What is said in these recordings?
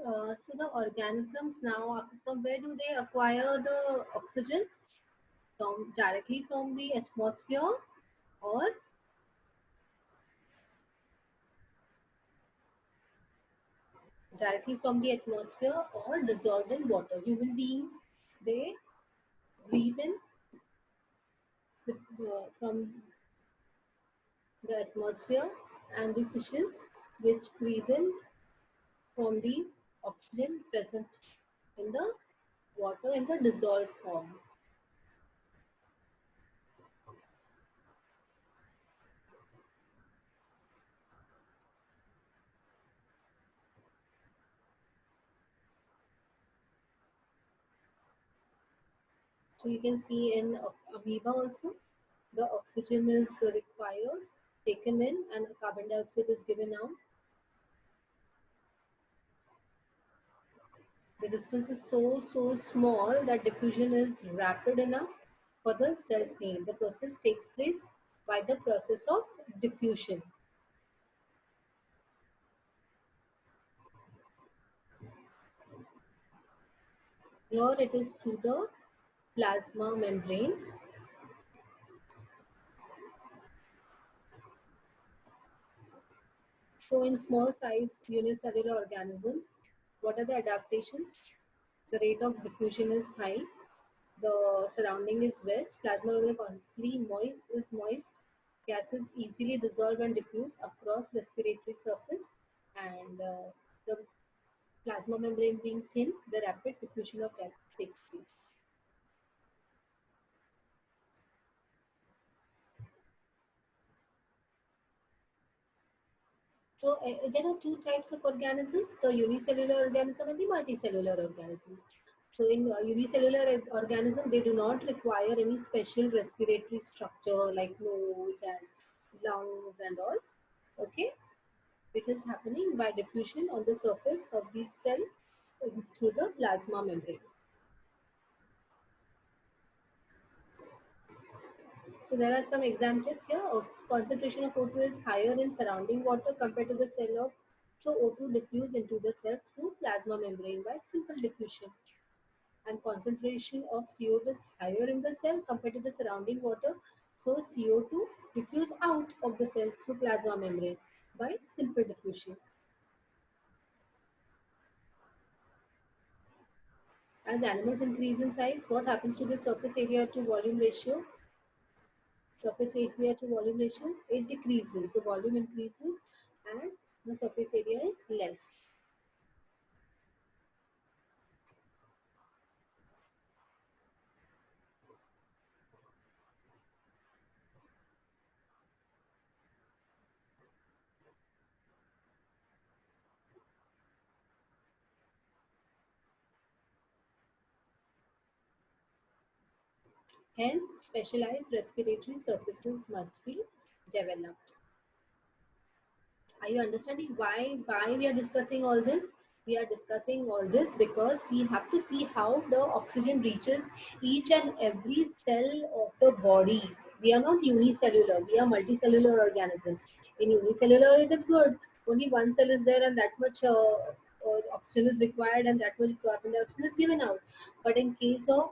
So the organisms now, from where do they acquire the oxygen? From directly from the atmosphere, or directly from the atmosphere, or dissolved in water. Human beings, they breathe in with, from the atmosphere, and the fishes which breathe in from the oxygen present in the water in the dissolved form. So you can see in amoeba also, the oxygen is required, taken in, and carbon dioxide is given out. The distance is so small that diffusion is rapid enough for the cell's need. The process takes place by the process of diffusion. Here it is through the plasma membrane. So in small size unicellular organisms, what are the adaptations? The rate of diffusion is high. The surrounding is wet. Plasma membrane constantly moist. Gases easily dissolve and diffuse across respiratory surface, and the plasma membrane being thin, the rapid diffusion of gas takes place. So there are two types of organisms: the unicellular organism and the multicellular organisms. So in unicellular organism, they do not require any special respiratory structure like nose and lungs and all. Okay, it is happening by diffusion on the surface of the cell through the plasma membrane. So there are some examples here. Concentration of O2 is higher in surrounding water compared to the cell of, so O2 diffuse into the cell through plasma membrane by simple diffusion. And concentration of CO2 is higher in the cell compared to the surrounding water. So CO2 diffuse out of the cell through plasma membrane by simple diffusion. As animals increase in size, what happens to the surface area to volume ratio? Surface area to volume ratio, it decreases. The volume increases and the surface area is less. Hence, specialized respiratory surfaces must be developed. Are you understanding why we are discussing all this? We are discussing all this because we have to see how the oxygen reaches each and every cell of the body. We are not unicellular, we are multicellular organisms. In unicellular, it is good. Only one cell is there, and that much oxygen is required, and that much carbon dioxide is given out. But in case of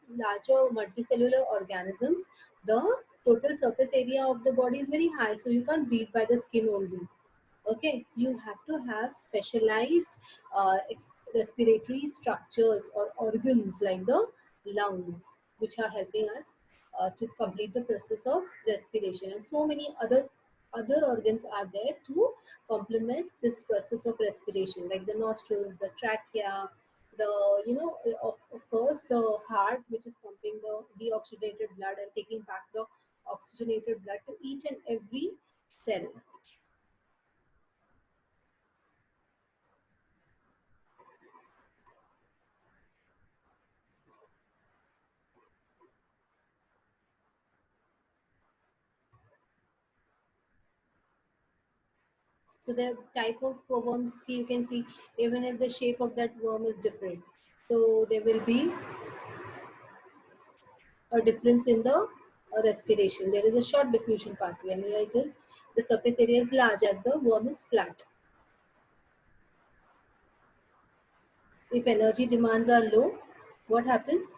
larger multicellular organisms, the total surface area of the body is very high, so you can't breathe by the skin only. Okay, you have to have specialized respiratory structures or organs like the lungs, which are helping us to complete the process of respiration, and so many other organs are there to complement this process of respiration, like the nostrils, the trachea, the of course the heart, which is pumping the deoxygenated blood and taking back the oxygenated blood to each and every cell. So the type of worms, see, you can see even if the shape of that worm is different. So there will be a difference in the respiration. There is a short diffusion pathway, and here it is, the surface area is large as the worm is flat. If energy demands are low, what happens?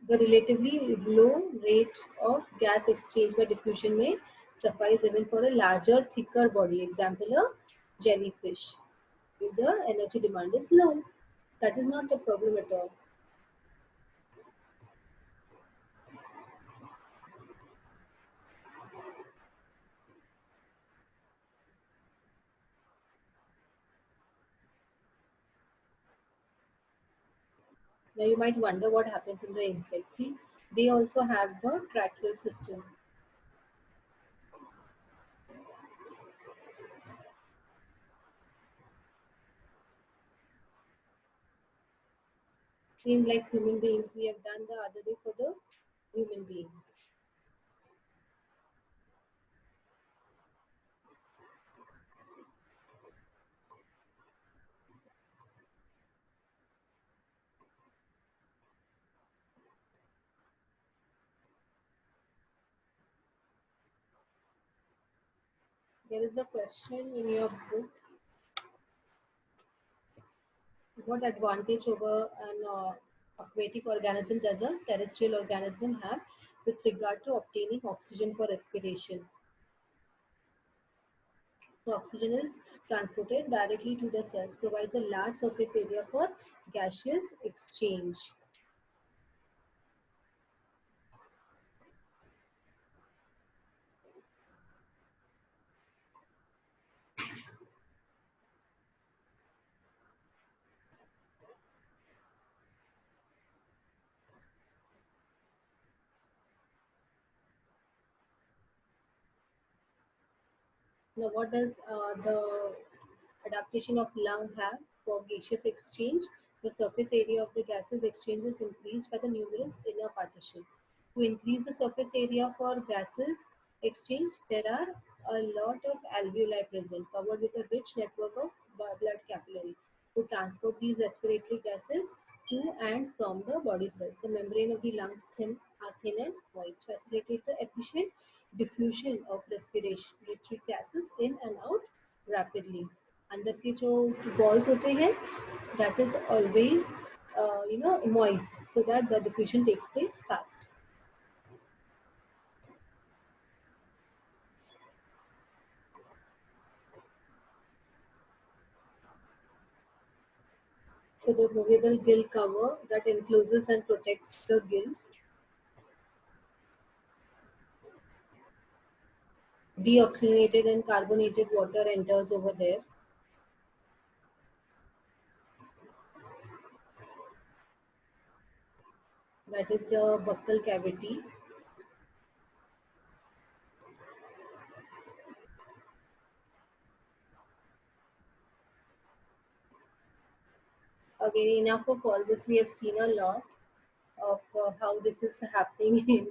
The relatively low rate of gas exchange by diffusion may suffice even for a larger, thicker body. Example, a jellyfish. If the energy demand is low, that is not a problem at all. Now you might wonder what happens in the insects. See, they also have the tracheal system. Same like human beings. We have done the other day for the human beings. There is a question in your book. What advantage over an aquatic organism does a terrestrial organism have with regard to obtaining oxygen for respiration? The oxygen is transported directly to the cells, provides a large surface area for gaseous exchange. Now, what does the adaptation of lung have for gaseous exchange? The surface area of the gases exchange is increased by the numerous inner partition. To increase the surface area for gases exchange, there are a lot of alveoli present, covered with a rich network of blood capillary to transport these respiratory gases to and from the body cells. The membrane of the lungs are thin and moist, facilitate the efficient diffusion of respiratory gases in and out rapidly. अंदर के जो walls होते हैं, that is always moist, so that the diffusion takes place fast. So the movable gill cover that encloses and protects the gills, deoxygenated and carbonated water enters over there. That is the buccal cavity. Again, enough of all this. We have seen a lot of how this is happening in